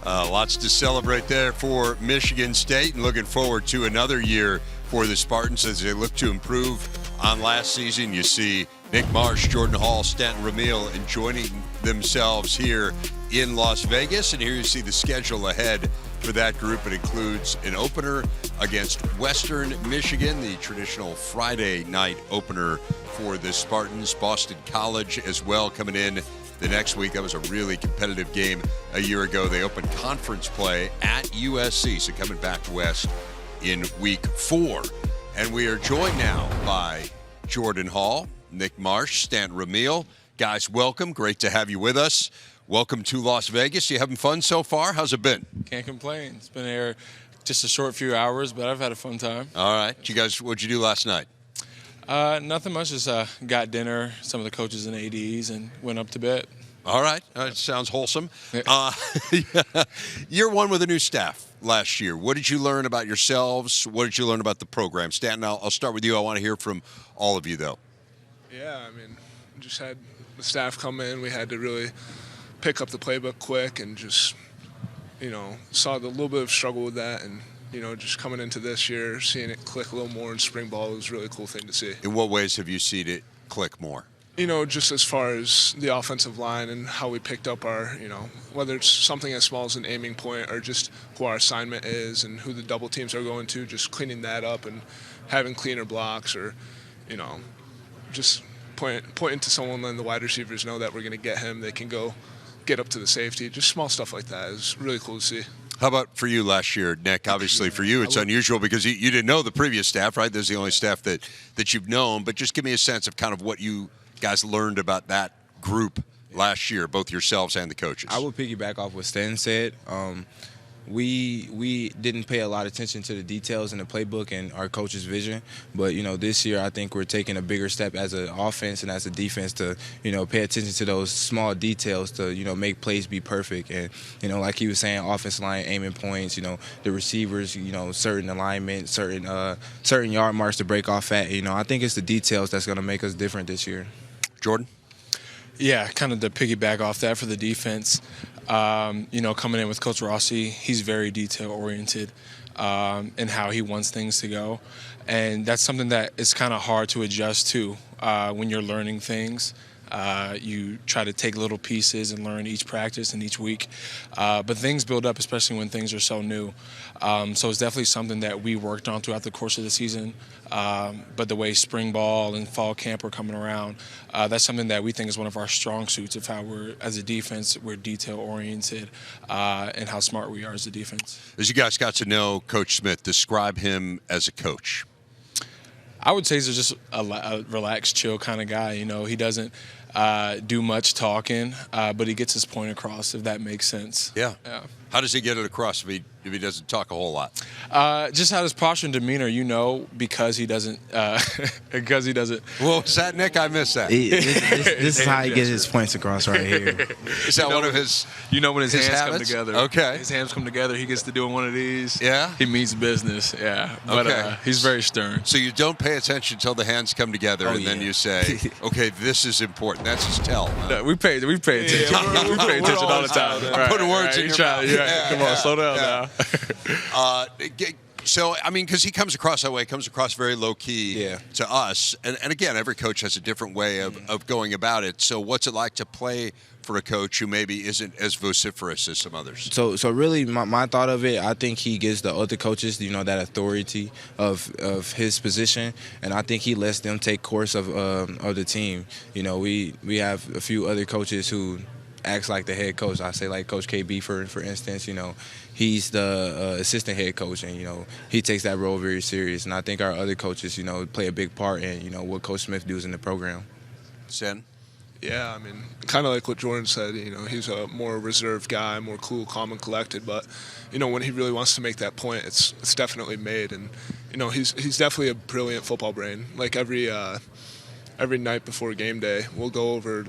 Lots to celebrate there for Michigan State, and looking forward to another year for the Spartans as they look to improve on last season. You see Nick Marsh, Jordan Hall, Stanton Ramil enjoying themselves here in Las Vegas. And here you see the schedule ahead for that group. It includes an opener against Western Michigan, the traditional Friday night opener for the Spartans. Boston College as well coming in the next week. That was a really competitive game a year ago. They opened conference play at USC, so coming back west in week 4. And we are joined now by Jordan Hall, Nick Marsh, Stanton Ramil. Guys, welcome. Great to have you with us. Welcome to Las Vegas. You having fun so far? How's it been? Can't complain. It's been here just a short few hours, but I've had a fun time. All right. What'd you do last night? Nothing much. Just got dinner, some of the coaches and ADs, and went up to bed. All right. Sounds wholesome. You're one with a new staff last year. What did you learn about yourselves? What did you learn about the program? Stanton, I'll start with you. I want to hear from all of you, though. Yeah, just had the staff come in. We had to really pick up the playbook quick and just, saw the little bit of struggle with that. And, just coming into this year, seeing it click a little more in spring ball was a really cool thing to see. In what ways have you seen it click more? Just as far as the offensive line and how we picked up our, whether it's something as small as an aiming point or just who our assignment is and who the double teams are going to, just cleaning that up and having cleaner blocks or, just pointing to someone, and the wide receivers know that we're going to get him. They can go get up to the safety. Just small stuff like that is really cool to see. How about for you last year, Nick? Obviously for you it's unusual because you didn't know the previous staff, right? This is the only staff that you've known. But just give me a sense of kind of what you guys learned about that group last year, both yourselves and the coaches. I would piggyback off what Stan said. We didn't pay a lot of attention to the details in the playbook and our coach's vision, but this year I think we're taking a bigger step as an offense and as a defense to pay attention to those small details to make plays be perfect. And like he was saying, offensive line aiming points, the receivers, certain alignment, certain yard marks to break off at. I think it's the details that's going to make us different this year. Jordan? Yeah, kind of to piggyback off that for the defense. Coming in with Coach Rossi, he's very detail-oriented in how he wants things to go. And that's something that is kind of hard to adjust to when you're learning things. You try to take little pieces and learn each practice and each week. But things build up, especially when things are so new. So it's definitely something that we worked on throughout the course of the season. But the way spring ball and fall camp are coming around, that's something that we think is one of our strong suits of how we're, as a defense, we're detail-oriented and how smart we are as a defense. As you guys got to know Coach Smith, describe him as a coach. I would say he's just a relaxed, chill kind of guy. He doesn't do much talking, but he gets his point across, if that makes sense. Yeah. How does he get it across if he doesn't talk a whole lot? Just how his posture and demeanor, because he doesn't. What was that, Nick? I missed that. This is how he gets his points across right here. Is that one of his? When his hands habits? come together. Okay. His hands come together. He gets to doing one of these. Yeah. He means business. Yeah. But okay. He's very stern. So you don't pay attention until the hands come together, then you say, "Okay, this is important." That's his tell. Huh? No, we pay attention. We pay attention all the time. I'm putting words in your mouth. Come on, slow down now. So, because he comes across that way, comes across very low-key to us. And again, every coach has a different way of going about it. So what's it like to play for a coach who maybe isn't as vociferous as some others? So really, my thought of it, I think he gives the other coaches, that authority of his position. And I think he lets them take course of the team. We have a few other coaches who acts like the head coach. I say like Coach KB, for instance, he's the assistant head coach, and, he takes that role very serious. And I think our other coaches, play a big part in, what Coach Smith does in the program. Sen? Yeah, kind of like what Jordan said, he's a more reserved guy, more cool, calm, and collected. But, when he really wants to make that point, it's definitely made. And, he's definitely a brilliant football brain. Like every night before game day, we'll go over,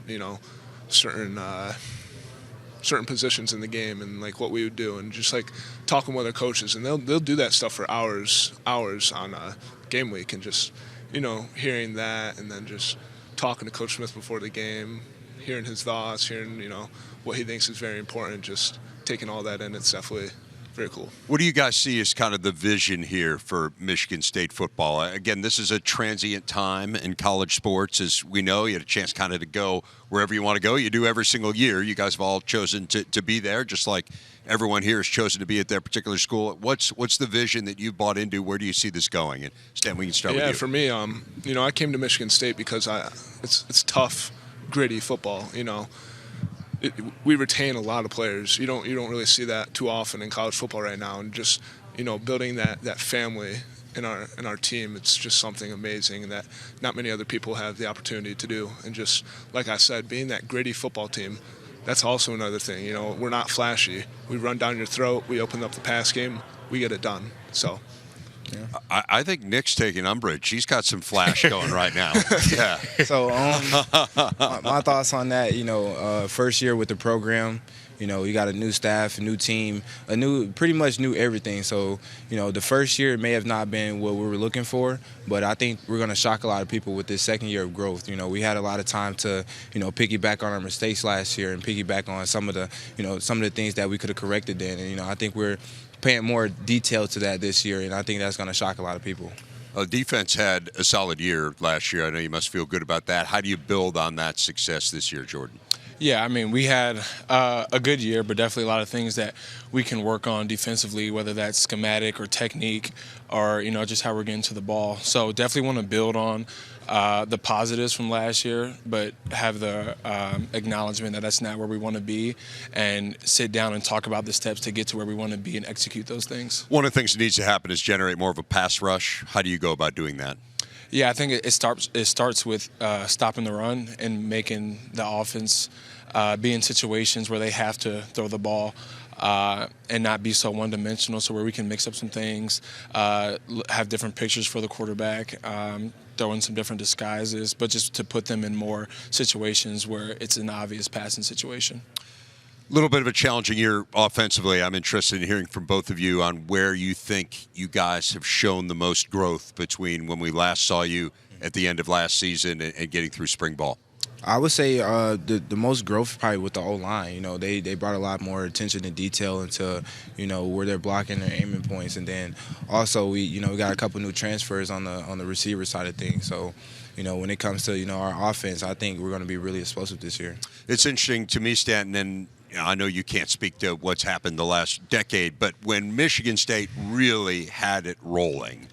certain positions in the game and like what we would do, and just like talking with our coaches, and they'll do that stuff for hours on game week, and just hearing that, and then just talking to Coach Smith before the game, hearing his thoughts, hearing what he thinks is very important, just taking all that in, it's definitely very cool. What do you guys see as kind of the vision here for Michigan State football? Again, this is a transient time in college sports. As we know, you had a chance kind of to go wherever you want to go. You do every single year. You guys have all chosen to be there, just like everyone here has chosen to be at their particular school. What's the vision that you've bought into? Where do you see this going? And Stan, we can start with you. Yeah, for me, I came to Michigan State because it's tough, gritty football. We retain a lot of players. You don't really see that too often in college football right now, and just building that family in our team, it's just something amazing that not many other people have the opportunity to do. And just like I said, being that gritty football team, that's also another thing. We're not flashy. We run down your throat. We open up the pass game. We get it done. So. Yeah. I think Nick's taking umbrage. He's got some flash going right now. Yeah. So my thoughts on that, first year with the program, you got a new staff, a new team, pretty much new everything. So, the first year may have not been what we were looking for, but I think we're going to shock a lot of people with this second year of growth. We had a lot of time to, piggyback on our mistakes last year and piggyback on some of the things that we could have corrected then. And, I think we're paying more detail to that this year, and I think that's going to shock a lot of people. Defense had a solid year last year. I know you must feel good about that. How do you build on that success this year, Jordan? Yeah, we had a good year, but definitely a lot of things that we can work on defensively, whether that's schematic or technique or, just how we're getting to the ball. So definitely want to build on the positives from last year, but have the acknowledgement that that's not where we want to be, and sit down and talk about the steps to get to where we want to be and execute those things. One of the things that needs to happen is generate more of a pass rush. How do you go about doing that? Yeah, I think it starts with stopping the run and making the offense be in situations where they have to throw the ball and not be so one-dimensional, so where we can mix up some things, have different pictures for the quarterback, throw in some different disguises, but just to put them in more situations where it's an obvious passing situation. A little bit of a challenging year offensively. I'm interested in hearing from both of you on where you think you guys have shown the most growth between when we last saw you at the end of last season and getting through spring ball. I would say the most growth probably with the O-line. They brought a lot more attention to detail into, where they're blocking their aiming points. And then also we got a couple new transfers on the receiver side of things. So, when it comes to, our offense, I think we're going to be really explosive this year. It's interesting to me, Stanton, and I know you can't speak to what's happened the last decade, but when Michigan State really had it rolling,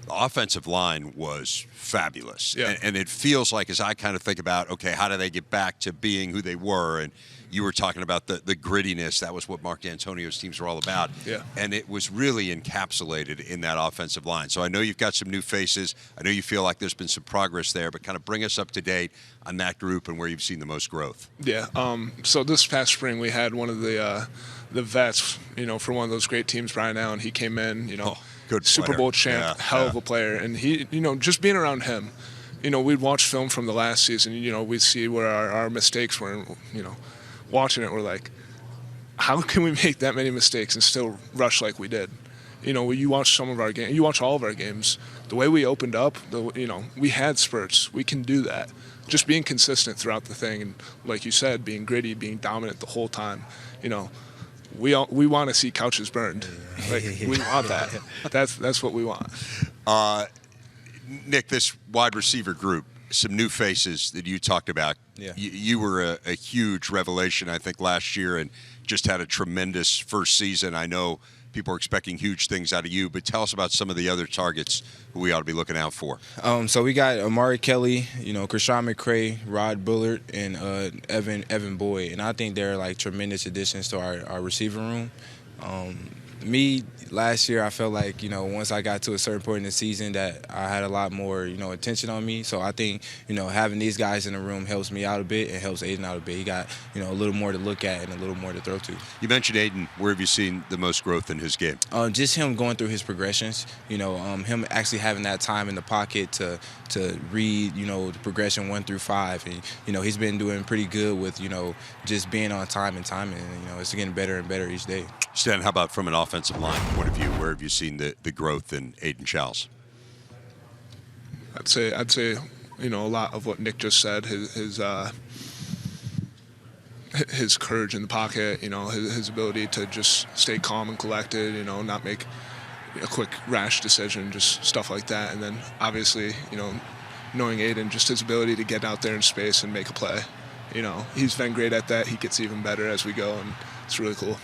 the offensive line was fabulous. Yeah. And it feels like, as I kind of think about, okay, how do they get back to being who they were? And you were talking about the grittiness. That was what Mark D'Antonio's teams were all about. Yeah. And it was really encapsulated in that offensive line. So I know you've got some new faces. I know you feel like there's been some progress there, but kind of bring us up to date on that group and where you've seen the most growth. Yeah. So this past spring we had one of the vets, for one of those great teams, Brian Allen. He came in, good Super player. Bowl champ, hell of a player. And he, just being around him, we'd watch film from the last season, we'd see where our mistakes were, watching it, we're like, how can we make that many mistakes and still rush like we did? You watch some of our games, you watch all of our games, the way we opened up, we had spurts. We can do that. Just being consistent throughout the thing, and like you said, being gritty, being dominant the whole time, we want to see couches burned. Like, we want that. That's what we want. Nick, this wide receiver group, some new faces that you talked about. Yeah. You were a huge revelation, I think, last year, and just had a tremendous first season. I know people are expecting huge things out of you, but tell us about some of the other targets who we ought to be looking out for. So we got Amari Kelly, Krishan McCray, Rod Bullard, and Evan Boyd, and I think they're like tremendous additions to our receiver room. Me, last year, I felt like, once I got to a certain point in the season that I had a lot more, attention on me. So I think, having these guys in the room helps me out a bit and helps Aiden out a bit. He got, a little more to look at and a little more to throw to. You mentioned Aiden. Where have you seen the most growth in his game? Just him going through his progressions, him actually having that time in the pocket to read, the progression 1 through 5. And, he's been doing pretty good with, just being on time and timing. And, it's getting better and better each day. Stan, how about from an offensive line point of view? Where have you seen the growth in Aiden Charles? I'd say a lot of what Nick just said. His his courage in the pocket, his ability to just stay calm and collected, not make a quick rash decision, just stuff like that. And then obviously, knowing Aiden, just his ability to get out there in space and make a play. He's been great at that. He gets even better as we go, and it's really cool.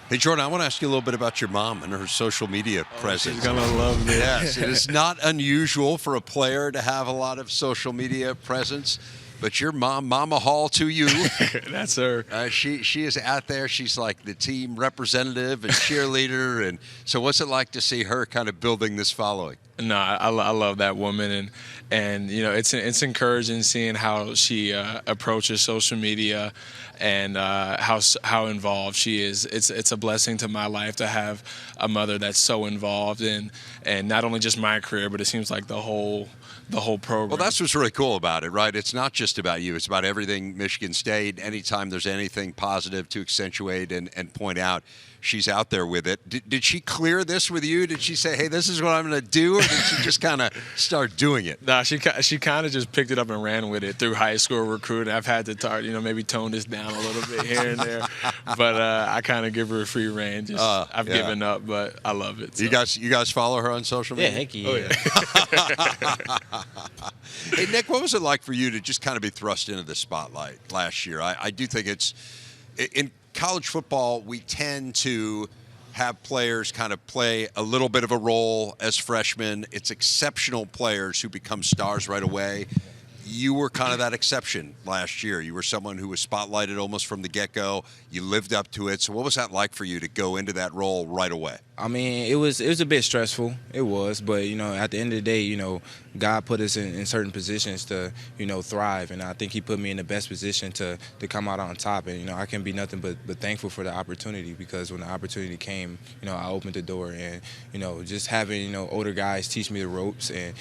Hey, Jordan, I want to ask you a little bit about your mom and her social media presence. She's going to love this. Yes, it is not unusual for a player to have a lot of social media presence, but your mom, Mama Hall to you. That's her. She is out there. She's like the team representative and cheerleader. And so what's it like to see her kind of building this following? No, I love that woman, and it's encouraging seeing how she approaches social media and how involved she is. It's a blessing to my life to have a mother that's so involved in, and not only just my career, but it seems like the whole program. Well, that's what's really cool about it, right? It's not just about you. It's about everything Michigan State. Anytime there's anything positive to accentuate and point out, she's out there with it. Did she clear this with you? Did she say, hey, this is what I'm going to do? Or did she just kind of start doing it? Nah, she kind of just picked it up and ran with it through high school recruiting. I've had to maybe tone this down a little bit here and there, but I kind of give her a free rein. I've given up, but I love it. So. You guys follow her on social media? Yeah, heck yeah. Oh, yeah. Hey, Nick, what was it like for you to just kind of be thrust into the spotlight last year? I do think it's in college football, we tend to have players kind of play a little bit of a role as freshmen. It's exceptional players who become stars right away. You were kind of that exception last year. You were someone who was spotlighted almost from the get-go. You lived up to it. So what was that like for you to go into that role right away? I mean, it was a bit stressful. It was, but at the end of the day, God put us in certain positions to thrive, and I think He put me in the best position to come out on top. And I can be nothing but thankful for the opportunity, because when the opportunity came, I opened the door, and just having older guys teach me the ropes, and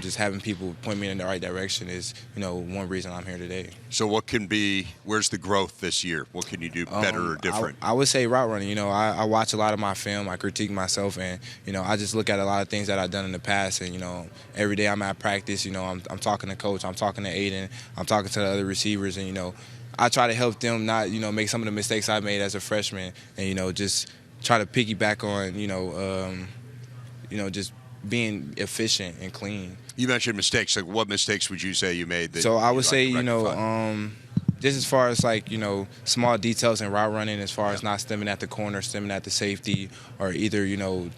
just having people point me in the right direction is one reason I'm here today. So where's the growth this year? What can you do better or different? I would say route running. I watch a lot of my film. I critique myself, and I just look at a lot of things that I've done in the past, and every day I'm at practice, I'm talking to coach, I'm talking to Aiden, I'm talking to the other receivers, and I try to help them not make some of the mistakes I made as a freshman, and just try to piggyback on just being efficient and clean. You mentioned mistakes. Like, what mistakes would you say you made? So I would say just as far as small details in route running, as far as not stemming at the corner, stemming at the safety, or either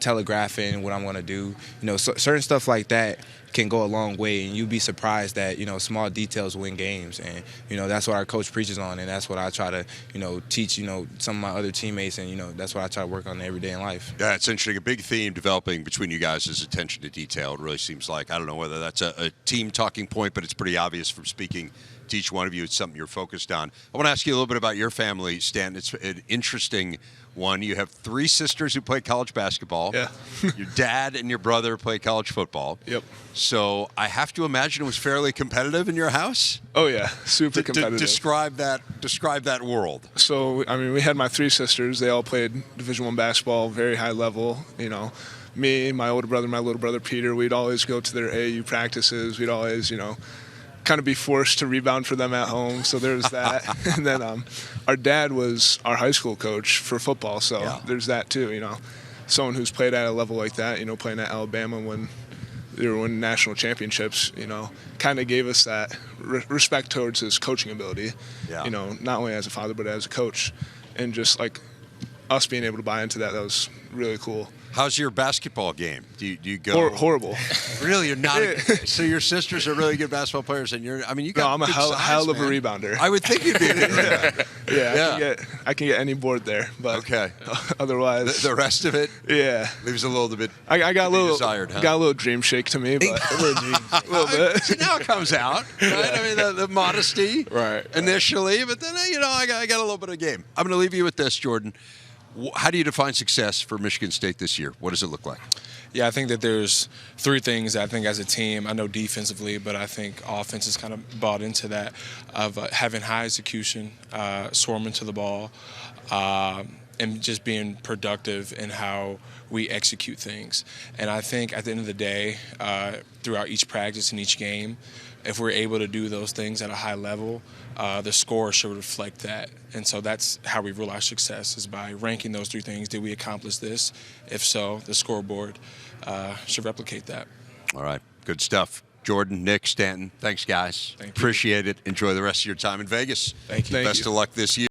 telegraphing what I'm going to do. Certain stuff like that can go a long way, and you'd be surprised that small details win games, and that's what our coach preaches on, and that's what I try to teach some of my other teammates, and that's what I try to work on every day in life. Yeah, it's interesting. A big theme developing between you guys is attention to detail. It really seems like, I don't know whether that's a team talking point, but it's pretty obvious from speaking to each one of you. It's something you're focused on. I want to ask you a little bit about your family, Stan. It's an interesting one. You have 3 sisters who play college basketball. Yeah. Your dad and your brother play college football. Yep. So I have to imagine it was fairly competitive in your house? Oh, yeah. Super competitive. Describe that world. So, we had my 3 sisters. They all played Division I basketball, very high level. Me, my older brother, my little brother Peter, we'd always go to their AAU practices. We'd always, kind of be forced to rebound for them at home. So there's that. And then our dad was our high school coach for football. So there's that too, Someone who's played at a level like that, playing at Alabama when they were winning national championships, kind of gave us that respect towards his coaching ability, not only as a father but as a coach. And just like us being able to buy into that was really cool. How's your basketball game? Do you go horrible? Really, you're not. So your sisters are really good basketball players, and you got. No, I'm a hell of a man. rebounder. I would think you'd be a good rebounder. Yeah. I can get any board there, but okay. Otherwise, the rest of it, leaves a little bit. I got a little desired, huh? Got a little dream shake to me, but a little bit. See, now it comes out, right? The modesty, right, initially, but then I got a little bit of game. I'm going to leave you with this, Jordan. How do you define success for Michigan State this year? What does it look like? Yeah, I think that there's 3 things I think as a team. I know defensively, but I think offense is kind of bought into that of having high execution, swarming to the ball, and just being productive in how we execute things. And I think at the end of the day, throughout each practice and each game, if we're able to do those things at a high level, the score should reflect that. And so that's how we realize success, is by ranking those 3 things. Did we accomplish this? If so, the scoreboard should replicate that. All right. Good stuff. Jordan, Nick, Stanton, thanks, guys. Thank you. Appreciate it. Enjoy the rest of your time in Vegas. Thank you. Thank Best you. of luck this year.